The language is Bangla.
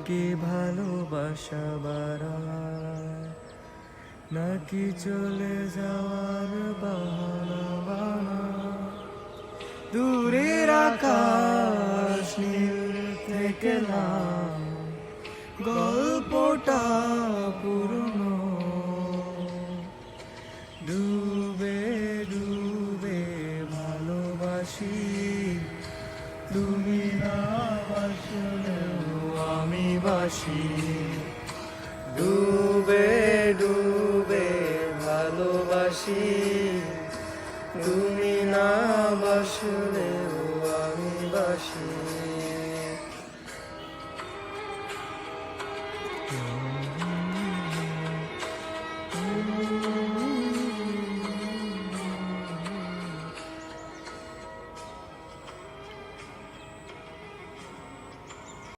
নাকি ভালোবাসা বাড়ায়, নাকি চলে যাওয়ার বাহানা বানায়। দূরের আকাশ নীল থেকে লাল, গল্পটা পুরনো। ডুবে ডুবে ভালোবাসি, তুমি না বাসলেও আমি বাসি। ডুবে ডুবে ভালোবাসি, তুমি না বাসলেও আমি বাসি।